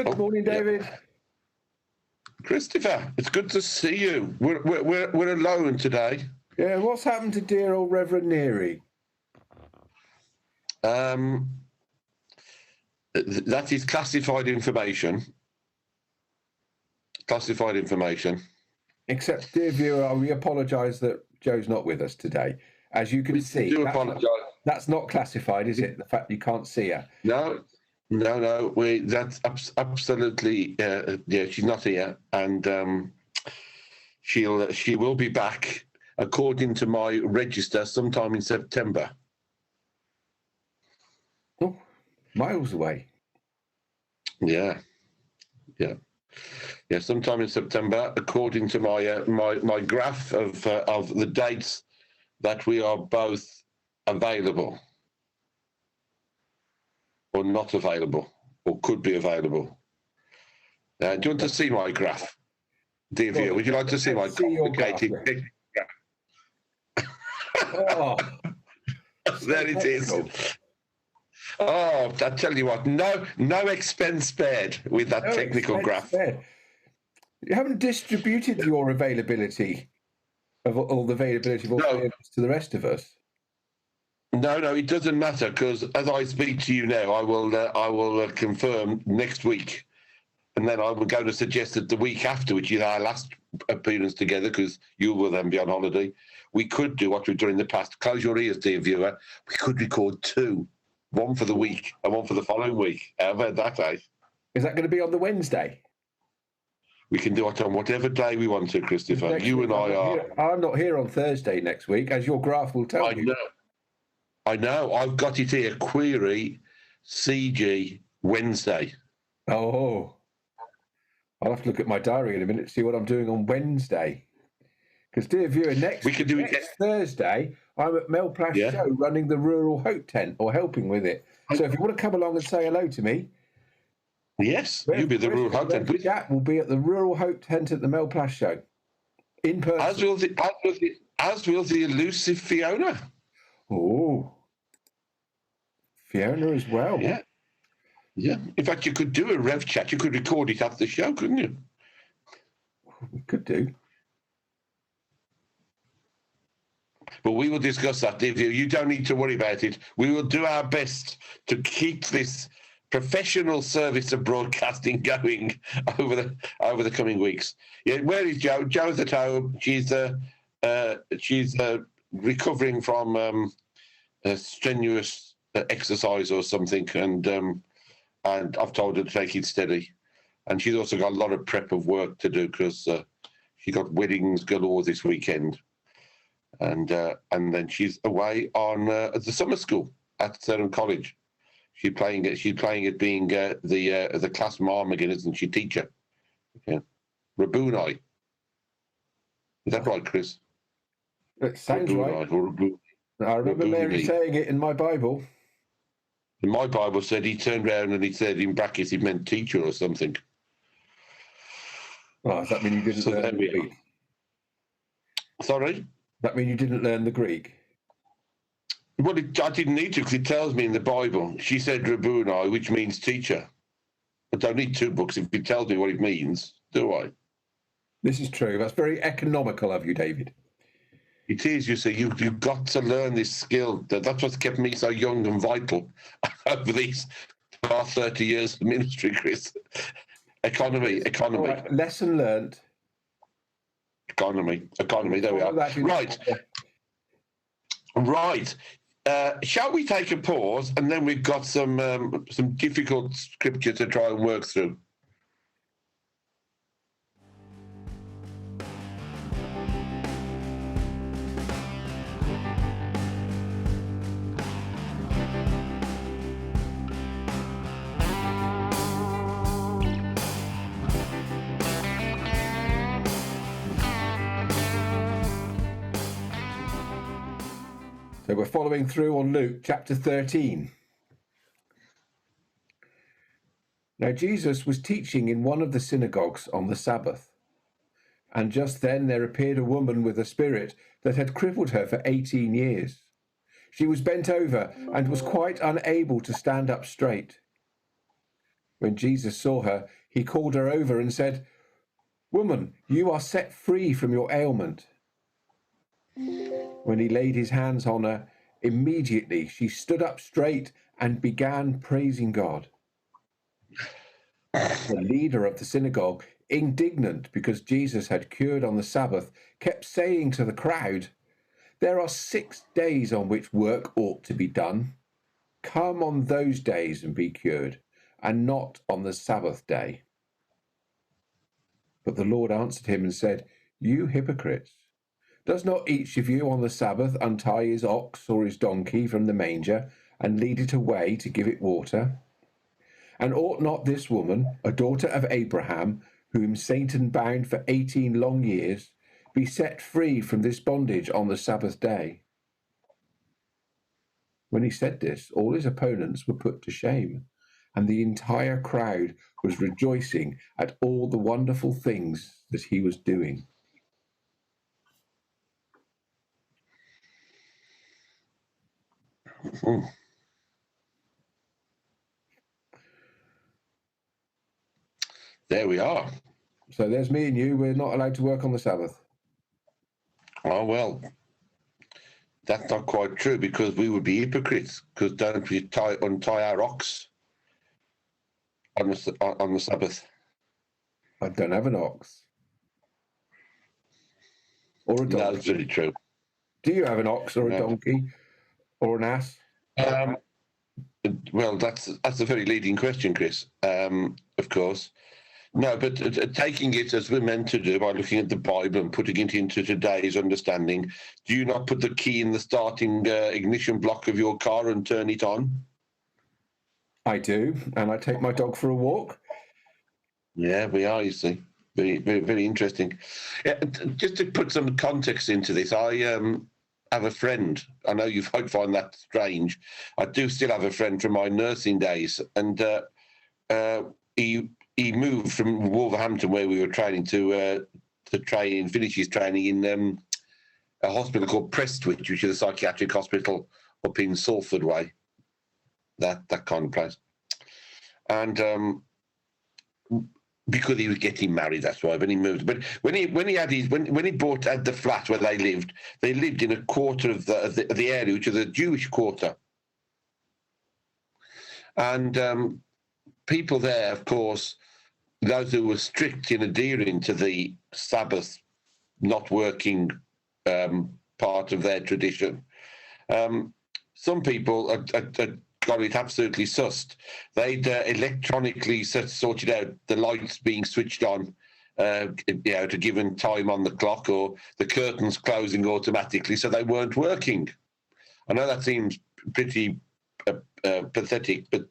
Good morning, David. Yeah. Christopher, it's good to see you. We're alone today. Yeah, what's happened to dear old Reverend Neary? That is classified information. Classified information. Except, dear viewer, we apologise that Joe's not with us today. As you can see, do apologise. That's not classified, is it? The fact you can't see her. No. That's absolutely. She's not here, and she will be back according to my register sometime in September. Oh, miles away. Yeah. Sometime in September, according to my graph of the dates that we are both available, or not available, or could be available. Do you want to see my graph, dear viewer? Would you like to see my complicated graph? Oh, there it is. Oh, I tell you what, no expense spared with that technical graph. Spared. You haven't distributed your availability of all the availability of all to the rest of us. No, it doesn't matter, because as I speak to you now, I will confirm next week, and then I will go to suggest that the week after, which is our last appearance together, because you will then be on holiday, we could do what we've done in the past. Close your ears, dear viewer. We could record two. One for the week and one for the following week. How about that, eh? Is that going to be on the Wednesday? We can do it on whatever day we want to, Christopher. You and I are. I'm not here on Thursday next week, as your graph will tell you. I know. I've got it here. Query CG Wednesday. Oh. I'll have to look at my diary in a minute to see what I'm doing on Wednesday. Because, dear viewer, next Thursday, I'm at Melplash Show running the Rural Hope Tent, or helping with it. So if you want to come along and say hello to me. Yes, you'll be the Rural Hope Tent. Jack will be at the Rural Hope Tent at the Melplash Show. In person. As will the elusive Fiona. Oh. Fiona as well. Yeah. In fact, you could do a rev chat. You could record it after the show, couldn't you? We could do. But we will discuss that, dear viewer. You don't need to worry about it. We will do our best to keep this professional service of broadcasting going over the coming weeks. Yeah, where is Jo? Jo's at home. She's recovering from a strenuous exercise or something, and I've told her to take it steady. And she's also got a lot of prep of work to do, because she got weddings galore this weekend. And then she's away on the summer school at Durham College. She's playing it being the class mom again, isn't she? Teacher. Yeah. Rabuni. Is that right, Chris? It sounds right. I remember Mary saying it in my Bible. In my Bible said he turned around and he said in brackets he meant teacher or something. Oh, does that mean you didn't learn the Greek? Sorry? Does that mean you didn't learn the Greek? Well, I didn't need to, because it tells me in the Bible. She said Rabuni, which means teacher. I don't need two books if it tells me what it means, do I? This is true. That's very economical of you, David. It is, you see. You've got to learn this skill. That's what's kept me so young and vital over these past 30 years of ministry, Chris. Economy. Right, lesson learned. Economy. There we are. Right. Shall we take a pause, and then we've got some difficult scripture to try and work through. So we're following through on Luke chapter 13. Now Jesus was teaching in one of the synagogues on the Sabbath. And just then there appeared a woman with a spirit that had crippled her for 18 years. She was bent over and was quite unable to stand up straight. When Jesus saw her, he called her over and said, "Woman, you are set free from your ailment." When he laid his hands on her, immediately she stood up straight and began praising God. The leader of the synagogue, indignant because Jesus had cured on the Sabbath, kept saying to the crowd, "There are 6 days on which work ought to be done. Come on those days and be cured, and not on the Sabbath day." But the Lord answered him and said, "You hypocrites! Does not each of you on the Sabbath untie his ox or his donkey from the manger and lead it away to give it water? And ought not this woman, a daughter of Abraham, whom Satan bound for 18 long years, be set free from this bondage on the Sabbath day?" When he said this, all his opponents were put to shame, and the entire crowd was rejoicing at all the wonderful things that he was doing. There we are. So there's me and you. We're not allowed to work on the Sabbath. Oh, well, that's not quite true, because we would be hypocrites, because don't we untie our ox on the Sabbath? I don't have an ox. Or a donkey. No, that's really true. Do you have an ox or a donkey or an ass? Well, that's a very leading question, Chris, of course. No, but taking it as we're meant to do by looking at the Bible and putting it into today's understanding, do you not put the key in the starting ignition block of your car and turn it on? I do, and I take my dog for a walk. Yeah, we are, you see. Very, very, very interesting. Yeah, just to put some context into this, I have a friend. I know you might find that strange. I do still have a friend from my nursing days, and he moved from Wolverhampton, where we were training, to finish his training in a hospital called Prestwich, which is a psychiatric hospital up in Salford way, that kind of place. And because he was getting married, that's why. When he moved, but when he bought the flat where they lived in a quarter of the area, which is a Jewish quarter, and people there, of course, those who were strict in adhering to the Sabbath not working part of their tradition. Some people got it absolutely sussed. They'd electronically sorted out the lights being switched on, to given time on the clock, or the curtains closing automatically, so they weren't working. I know that seems pretty pathetic, but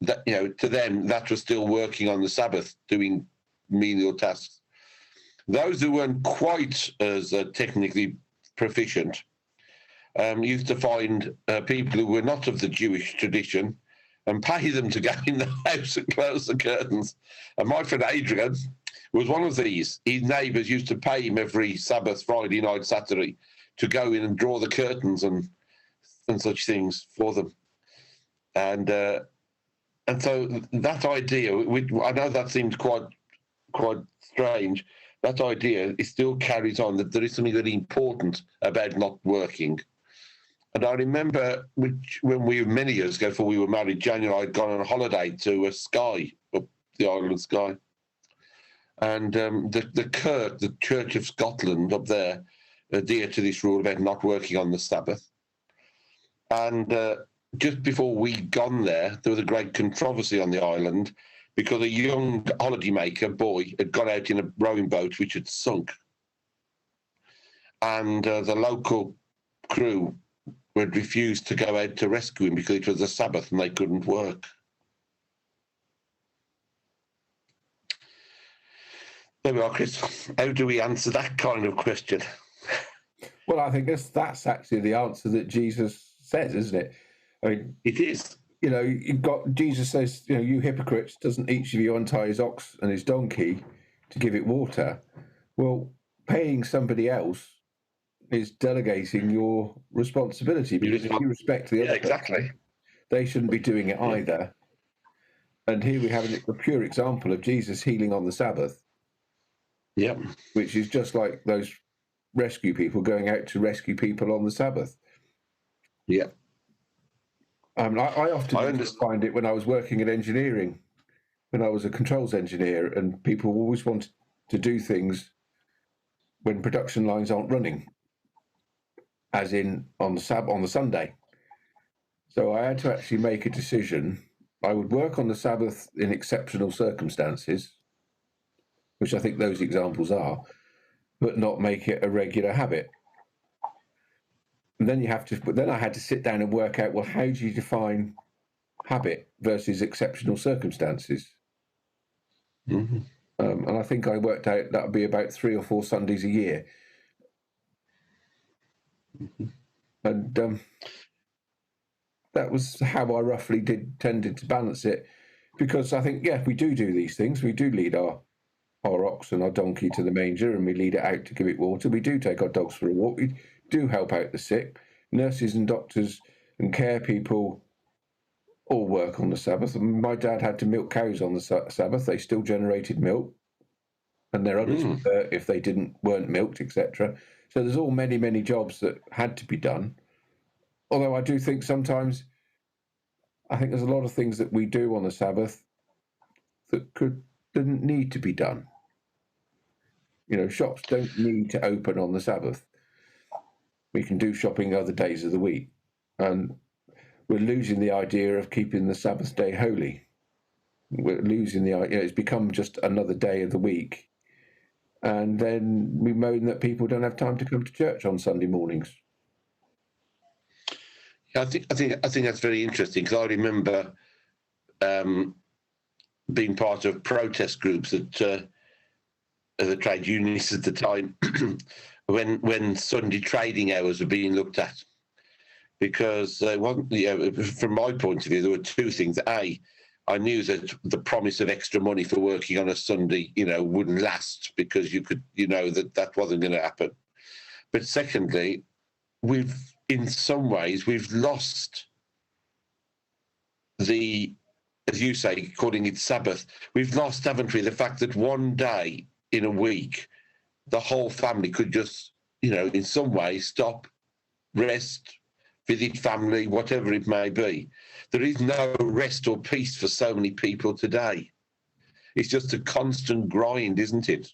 that, to them, that was still working on the Sabbath, doing menial tasks. Those who weren't quite as technically proficient used to find people who were not of the Jewish tradition and pay them to go in the house and close the curtains. And my friend Adrian was one of these. His neighbours used to pay him every Sabbath, Friday night, Saturday to go in and draw the curtains and such things for them. And so that idea, I know that seems quite strange. That idea, it still carries on, that there is something really important about not working. And I remember when many years ago, before we were married, January, I'd gone on a holiday to Skye, up the island of Skye. And the Kirk, the Church of Scotland up there, adhere to this rule about not working on the Sabbath. And just before we'd gone there was a great controversy on the island, because a young holidaymaker boy had got out in a rowing boat which had sunk. And the local crew had refused to go out to rescue him because it was the Sabbath and they couldn't work. There we are, Chris. How do we answer that kind of question? Well, I think that's actually the answer that Jesus says, isn't it? I mean, it is. You've got, Jesus says, you hypocrites, doesn't each of you untie his ox and his donkey to give it water? Well, paying somebody else is delegating your responsibility, because if you respect the other person, they shouldn't be doing it either. And here we have a pure example of Jesus healing on the Sabbath. Yep. Which is just like those rescue people going out to rescue people on the Sabbath. Yeah. I often find it when I was working in engineering, when I was a controls engineer, and people always wanted to do things when production lines aren't running, as in on the Sunday. So I had to actually make a decision. I would work on the Sabbath in exceptional circumstances, which I think those examples are, but not make it a regular habit. And then I had to sit down and work out, well, how do you define habit versus exceptional circumstances? Mm-hmm. And I think I worked out that would be about 3 or 4 Sundays a year. Mm-hmm. And that was how I roughly tended to balance it, because I think, we do these things. We do lead our ox and our donkey to the manger, and we lead it out to give it water. We do take our dogs for a walk. We do help out the sick. Nurses and doctors and care people all work on the Sabbath. And my dad had to milk cows on the Sabbath. They still generated milk, and there are others if they weren't milked, etc. So there's all many jobs that had to be done. Although I do think sometimes, I think there's a lot of things that we do on the Sabbath that didn't need to be done. Shops don't need to open on the Sabbath. We can do shopping other days of the week. And we're losing the idea of keeping the Sabbath day holy. We're losing the idea. It's become just another day of the week. And then we moan that people don't have time to come to church on Sunday mornings. Yeah, I think that's very interesting, because I remember being part of protest groups at the trade unions at the time when Sunday trading hours were being looked at, because from my point of view, there were 2 things. A, I knew that the promise of extra money for working on a Sunday, wouldn't last, because that wasn't going to happen. But secondly, in some ways, we've lost as you say, calling it Sabbath. We've lost, haven't we, the fact that one day in a week, the whole family could just, in some way stop, rest, visit family, whatever it may be. There is no rest or peace for so many people today. It's just a constant grind, isn't it?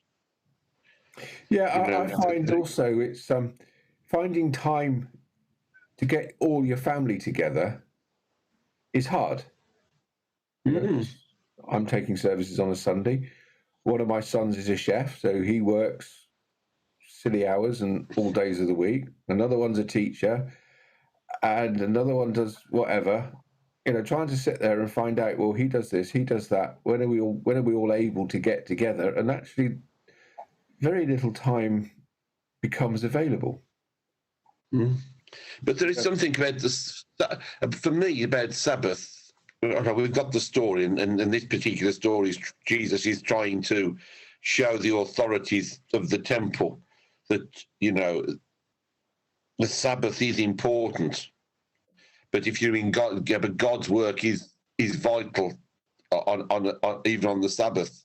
Yeah, I find also it's finding time to get all your family together is hard. I'm taking services on a Sunday. One of my sons is a chef, so he works silly hours and all days of the week. Another one's a teacher, and another one does whatever. Trying to sit there and find out, well, he does this, he does that. When are we all able to get together? And actually, very little time becomes available. But there is something about this, for me, about Sabbath. We've got the story, and this particular story is Jesus is trying to show the authorities of the temple that, the Sabbath is important. But if you're in God, but God's work is vital on even on the Sabbath,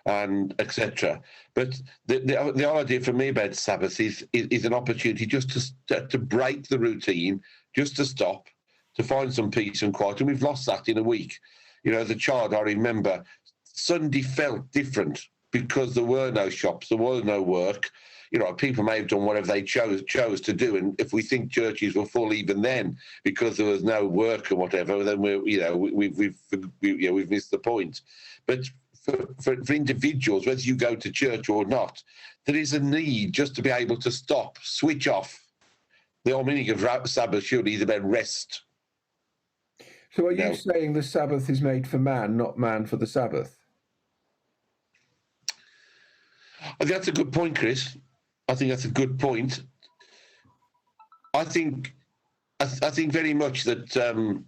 and etc. But the idea for me about Sabbath is an opportunity just to break the routine, just to stop, to find some peace and quiet. And we've lost that in a week. As a child, I remember Sunday felt different because there were no shops, there was no work. People may have done whatever they chose to do, and if we think churches were full even then because there was no work or whatever, then we've missed the point. But for individuals, whether you go to church or not, there is a need just to be able to stop, switch off. The whole meaning of Sabbath surely is about rest. So are you saying the Sabbath is made for man, not man for the Sabbath? I think that's a good point, Chris. I think that's a good point. I think very much that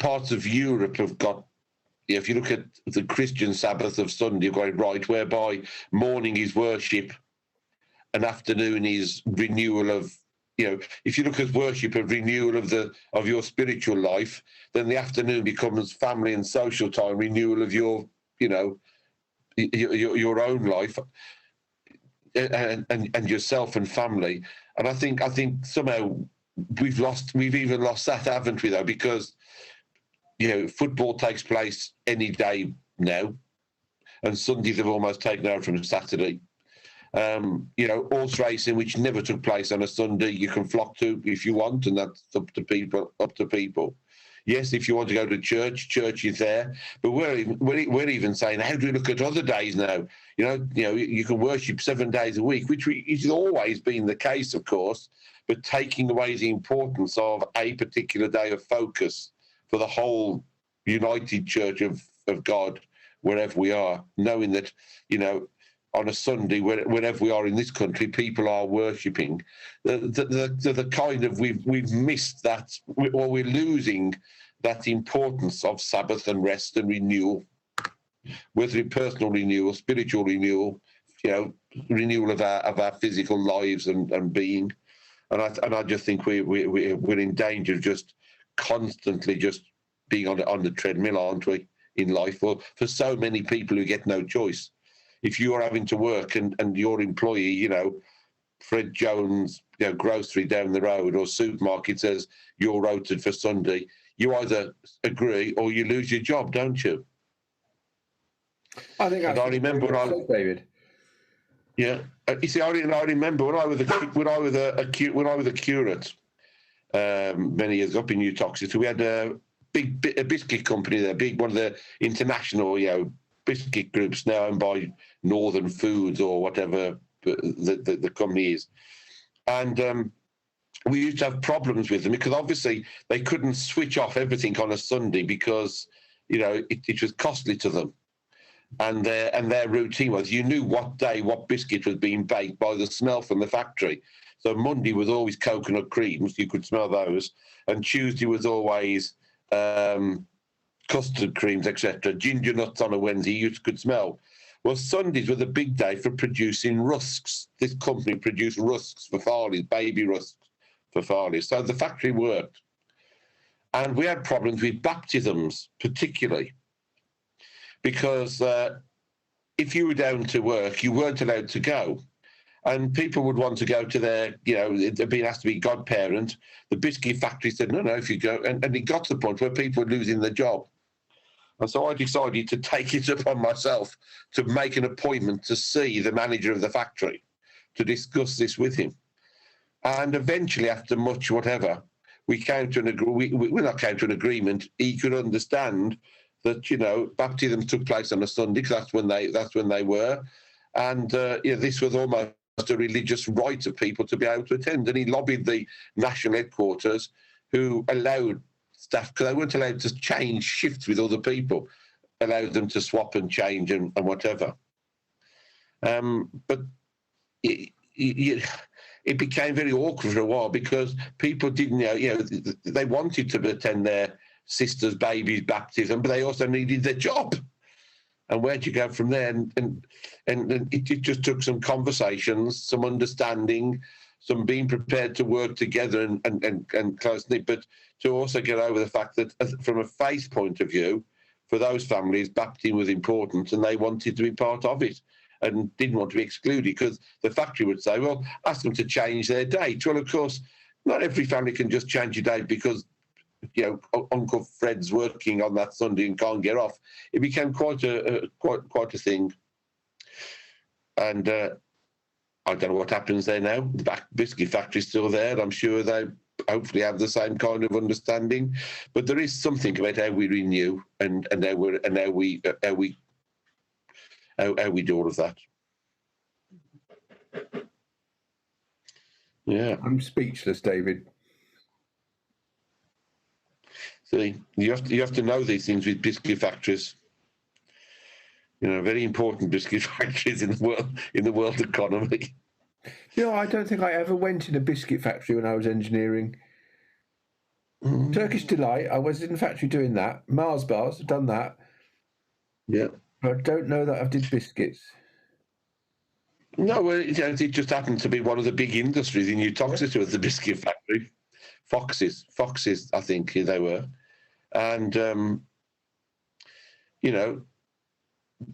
parts of Europe have got, if you look at the Christian Sabbath of Sunday, you've got it right, whereby morning is worship and afternoon is renewal of if you look at worship of renewal of your spiritual life, then the afternoon becomes family and social time, renewal of your own life and yourself and family. And I think somehow we've even lost that, haven't we, though? Because football takes place any day now, and Sundays have almost taken over from Saturday. Horse racing, which never took place on a Sunday, you can flock to if you want, and that's up to people. Yes, if you want to go to church is there. But we're even saying, how do we look at other days now? You can worship 7 days a week, which has always been the case, of course, but taking away the importance of a particular day of focus for the whole united church of God, wherever we are, knowing that, on a Sunday, wherever we are in this country, people are worshipping. The kind of we've missed that, or we're losing that importance of Sabbath and rest and renewal, whether it's personal renewal, spiritual renewal, renewal of our physical lives and being. And I just think we're in danger of just constantly just being on the treadmill, aren't we, in life? Well, for so many people who get no choice. If you're having to work and your employee, Fred Jones, grocery down the road or supermarket says you're rotated for Sunday, you either agree or you lose your job, don't you? I think I remember when David. Yeah, you see, I remember when I was a curate many years up in New Toxteth, we had a biscuit company there, one of the international, biscuit groups now owned by Northern Foods or whatever the company is. And we used to have problems with them because obviously they couldn't switch off everything on a Sunday because, it was costly to them. And their routine was you knew what day what biscuit was being baked by the smell from the factory. So Monday was always coconut creams, you could smell those. And Tuesday was always custard creams, etc. Ginger nuts on a Wednesday, you could smell. Well, Sundays were the big day for producing rusks. This company produced rusks for Farley's, baby rusks for Farley's. So the factory worked. And we had problems with baptisms, particularly, because if you were down to work, you weren't allowed to go. And people would want to go to their, they're being asked to be godparent. The biscuit factory said, no, if you go. And it got to the point where people were losing their job. And so I decided to take it upon myself to make an appointment to see the manager of the factory to discuss this with him. And eventually, after much whatever, we came to an agreement. He could understand that, baptism took place on a Sunday because that's when they were. And this was almost a religious right of people to be able to attend. And he lobbied the national headquarters who allowed staff, because they weren't allowed to change shifts with other people, allowed them to swap and change and whatever. But it became very awkward for a while because people didn't, they wanted to attend their sister's baby's baptism, but they also needed their job. And where'd you go from there? And it just took some conversations, some understanding, some being prepared to work together and close-knit, but to also get over the fact that from a faith point of view, for those families, baptism was important and they wanted to be part of it and didn't want to be excluded because the factory would say, well, ask them to change their date. Well, of course, not every family can just change your date because Uncle Fred's working on that Sunday and can't get off. It became quite a thing. And I don't know what happens there now. The biscuit factory's still there. I'm sure they hopefully have the same kind of understanding. But there is something about how we renew and how we do all of that. Yeah, I'm speechless, David. See, you have to know these things with biscuit factories. Very important biscuit factories in the world economy. I don't think I ever went in a biscuit factory when I was engineering. Turkish Delight, I was in the factory doing that. Mars bars, I've done that. Yeah. But I don't know that I did biscuits. No, well, it just happened to be one of the big industries in Uttoxeter was the biscuit factory. Foxes, I think they were. And,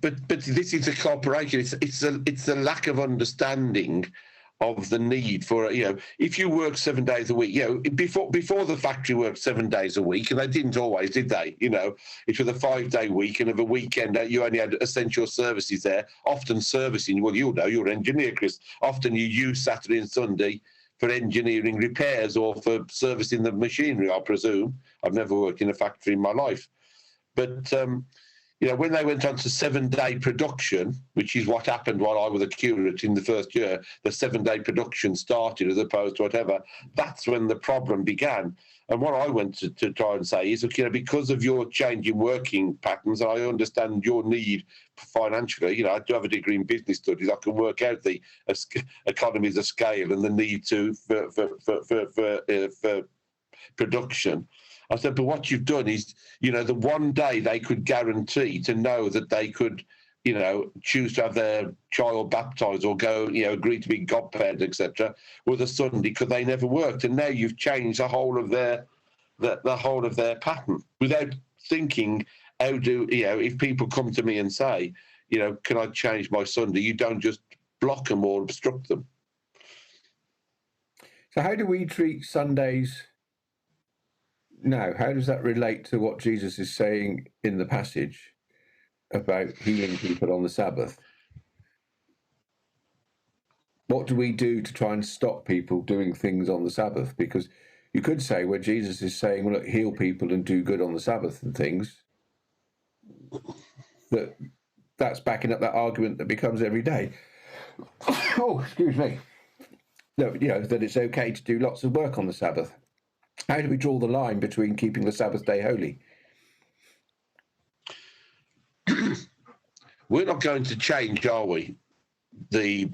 but this is a cooperation. It's a lack of understanding of the need for, if you work 7 days a week, before the factory worked 7 days a week, and they didn't always, did they? It was a 5-day week, and of a weekend you only had essential services there, often servicing. Well, you're an engineer, Chris. Often you use Saturday and Sunday for engineering repairs or for servicing the machinery, I presume. I've never worked in a factory in my life. But when they went on to 7-day production, which is what happened while I was a curate in the first year, the 7-day production started as opposed to whatever, that's when the problem began. And what I went to try and say is, because of your change in working patterns, and I understand your need financially, I do have a degree in business studies, I can work out the economies of scale and the need for production. I said, but what you've done is, the one day they could guarantee to know that they could, choose to have their child baptised or go, agree to be godparent, etc., was a Sunday because they never worked. And now you've changed the whole of their pattern without thinking, if people come to me and say, can I change my Sunday? You don't just block them or obstruct them. So how do we treat Sundays now? How does that relate to what Jesus is saying in the passage about healing people on the Sabbath? What do we do to try and stop people doing things on the Sabbath? Because you could say where Jesus is saying, well, look, heal people and do good on the Sabbath and things, that's backing up that argument that becomes every day. Oh, excuse me. No, that it's okay to do lots of work on the Sabbath. How do we draw the line between keeping the Sabbath day holy? We're not going to change, are we, the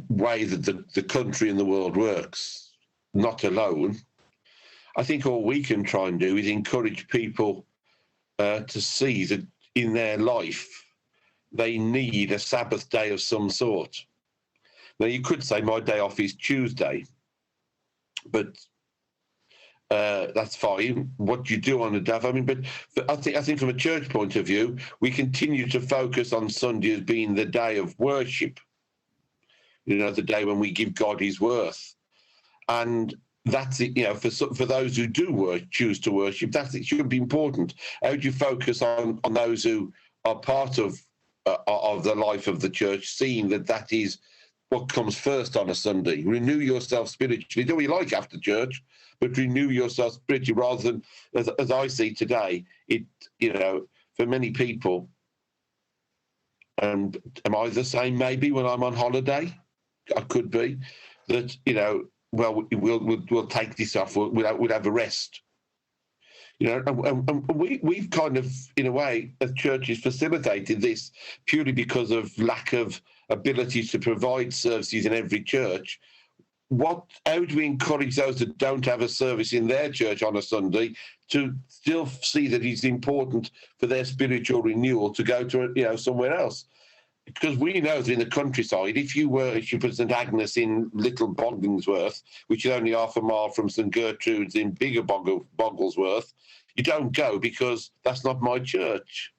way that the country and the world works, not alone. I think all we can try and do is encourage people to see that in their life they need a Sabbath day of some sort. Now, you could say my day off is Tuesday, but that's fine. What you do on a day, but I think from a church point of view, we continue to focus on Sunday as being the day of worship. The day when we give God His worth, and that's it. For those who do choose to worship, it should be important. How do you focus on those who are part of the life of the church, seeing that is what comes first on a Sunday? Renew yourself spiritually. Do what you like after church, but renew yourself spiritually rather than, as I see today, for many people, and am I the same maybe when I'm on holiday? I could be, that, we'll take this off, we'll have a rest. And we've kind of, in a way, as churches, facilitated this purely because of lack of ability to provide services in every church. How do we encourage those that don't have a service in their church on a Sunday to still see that it's important for their spiritual renewal to go to somewhere else? Because we know that in the countryside, if you put St Agnes in Little Bogglesworth, which is only half a mile from St Gertrude's in bigger Bogglesworth, you don't go because that's not my church.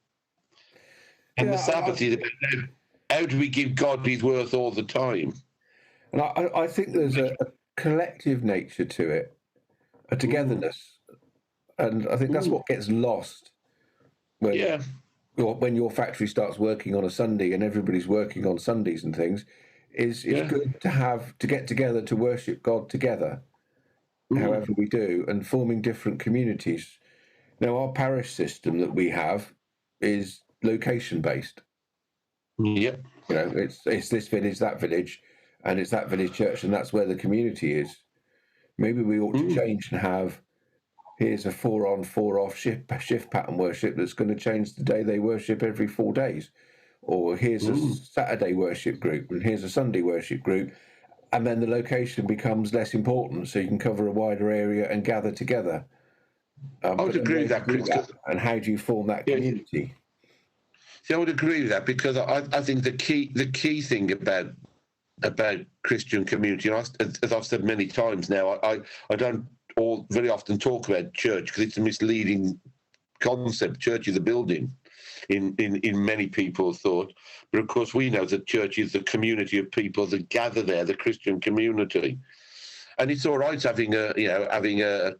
And the Sabbath is about how do we give God His worth all the time? And I think there's a collective nature to it, a togetherness. And I think that's what gets lost when your factory starts working on a Sunday and everybody's working on Sundays and things. It's good to get together to worship God together, however we do, and forming different communities. Now, our parish system that we have is location-based. Yeah. It's this village, that village, and it's that village church, and that's where the community is. Maybe we ought to change and have, here's a 4-on, 4-off shift pattern worship that's going to change the day they worship every 4 days. Or here's a Saturday worship group, and here's a Sunday worship group. And then the location becomes less important, so you can cover a wider area and gather together. I would agree with that, Chris. And how do you form that community? See, I would agree with that, because I think the key thing about about Christian community. And as I've said many times now, I don't very often talk about church because it's a misleading concept. Church is a building in many people's thought. But of course, we know that church is the community of people that gather there, the Christian community. And it's all right having a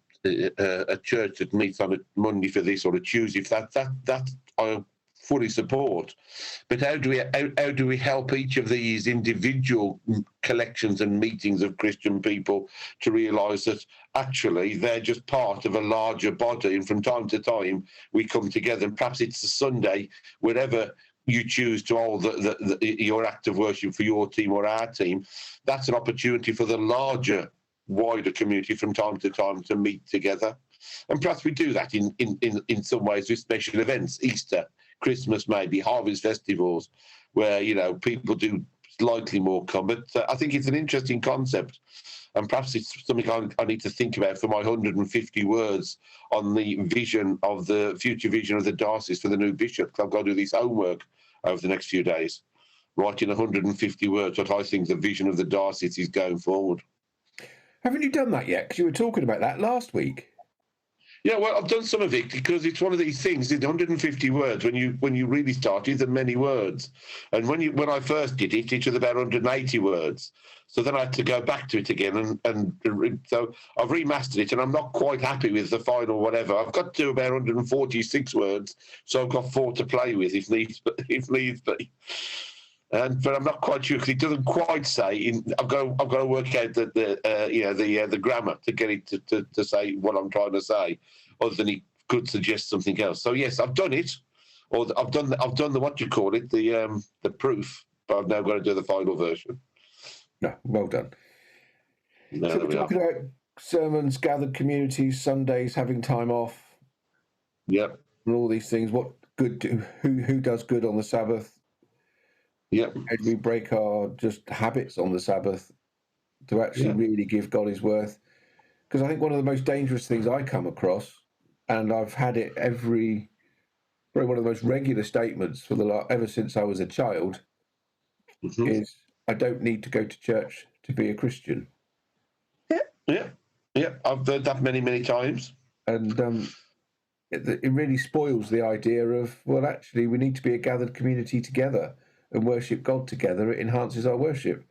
church that meets on a Monday for this or a Tuesday for that I fully support. But how do we help each of these individual collections and meetings of Christian people to realise that actually they're just part of a larger body, and from time to time we come together, and perhaps it's a Sunday, wherever you choose to hold your act of worship for your team or our team, that's an opportunity for the larger, wider community from time to time to meet together. And perhaps we do that in some ways with special events, Easter, Christmas, maybe harvest festivals, where people do slightly more come. But I think it's an interesting concept, and perhaps it's something I need to think about for my 150 words on the vision of the future vision of the diocese for the new bishop. I've got to do this homework over the next few days, writing 150 words what I think the vision of the diocese is going forward. Haven't you done that yet? Because you were talking about that last week. Yeah, well, I've done some of it because it's one of these things. It's 150 words. When you really start, it's many words. And when I first did it, it was about 180 words. So then I had to go back to it again, and so I've remastered it, and I'm not quite happy with the final whatever. I've got to about 146 words, so I've got 4 to play with if needs be. But I'm not quite sure because it doesn't quite say. I've got to work out the grammar to get it to say what I'm trying to say. Other than it could suggest something else. So yes, I've done it, or I've done the what you call it, the proof. But I've now got to do the final version. No, well done. So we're talking about sermons, gathered communities, Sundays, having time off. Yep. And all these things. What good do? Who does good on the Sabbath? Yep. How do we break our just habits on the Sabbath to actually really give God his worth? Because I think one of the most dangerous things I come across, and I've had it probably one of the most regular statements ever since I was a child, is I don't need to go to church to be a Christian. Yeah. I've heard that many, many times. And it really spoils the idea of, well, actually, we need to be a gathered community together and worship God together. It enhances our worship.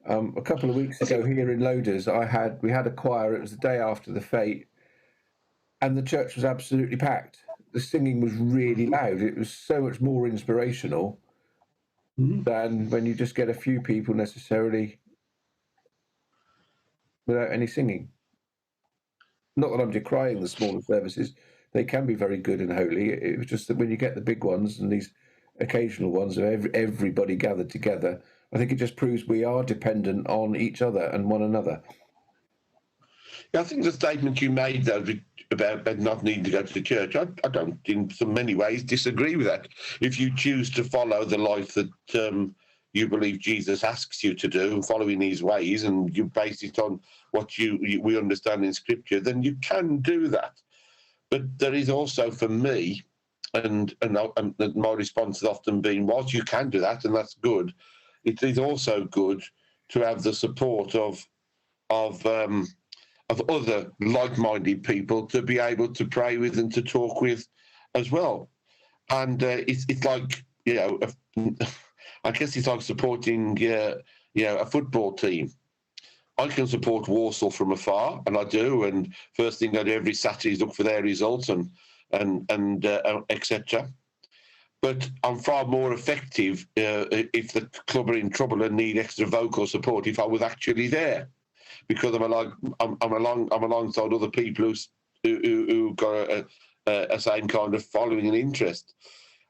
A couple of weeks ago here in Loaders, we had a choir. It was the day after the fete, and the church was absolutely packed. The singing was really loud. It was so much more inspirational than when you just get a few people necessarily without any singing. Not that I'm decrying the smaller services. They can be very good and holy. It was just that when you get the big ones and these occasional ones of everybody gathered together, I think it just proves we are dependent on each other and one another. Yeah, I think the statement you made, though, about not needing to go to the church, I don't, in so many ways, disagree with that. If you choose to follow the life that you believe Jesus asks you to do, following his ways, and you base it on what we understand in Scripture, then you can do that. But there is also, for me, and my response has often been, whilst you can do that, and that's good, it is also good to have the support of other like-minded people to be able to pray with and to talk with as well. And it's like, I guess it's like supporting a football team. I can support Walsall from afar, and I do. And first thing I do every Saturday is look for their results and etc. But I'm far more effective if the club are in trouble and need extra vocal support if I was actually there, because I'm alongside other people who got a same kind of following and interest.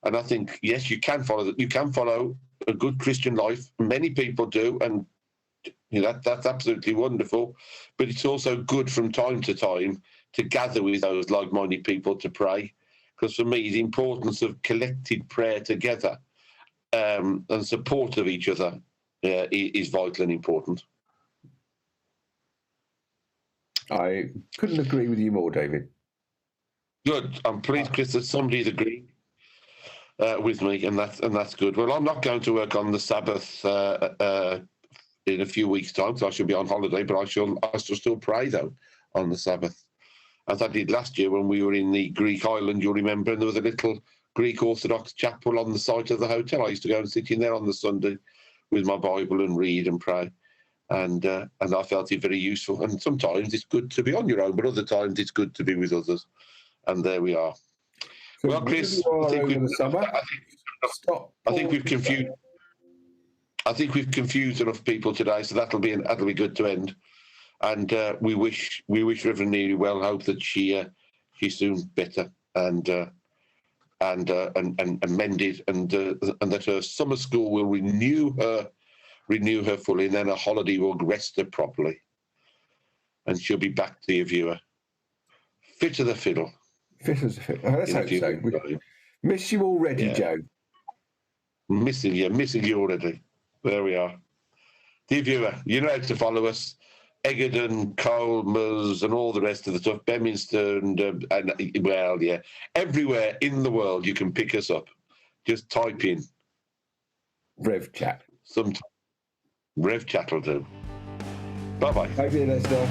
And I think yes, you can follow that. You can follow a good Christian life. Many people do, and that's absolutely wonderful. But it's also good from time to time to gather with those like-minded people to pray, because for me the importance of collected prayer together and support of each other is vital and important. I couldn't agree with you more, David. Good. I'm pleased, Chris, that somebody's agreed with me, and that's good. Well, I'm not going to work on the Sabbath in a few weeks' time, so I shall be on holiday, but I shall still pray, though, on the Sabbath. As I did last year when we were in the Greek island, you'll remember, and there was a little Greek Orthodox chapel on the site of the hotel. I used to go and sit in there on the Sunday with my Bible and read and pray. And I felt it very useful. And sometimes it's good to be on your own, but other times it's good to be with others. And there we are. So well, Chris, I think we've confused enough people today, so that'll be good to end. And we wish Reverend Neely well. Hope that she's soon better and mended, and that her summer school will renew her fully, and then a holiday will rest her properly, and she'll be back to your viewer, fit as a fiddle. Fit as a fiddle. Oh, let's hope so. We miss you already, Joe. Missing you already. There we are. Dear viewer, you know how to follow us. Egerton, Colmers, and all the rest of the stuff. Beaminster and everywhere in the world you can pick us up. Just type in Rev Chat. Rev Chat will do. Bye-bye. Bye, Lester.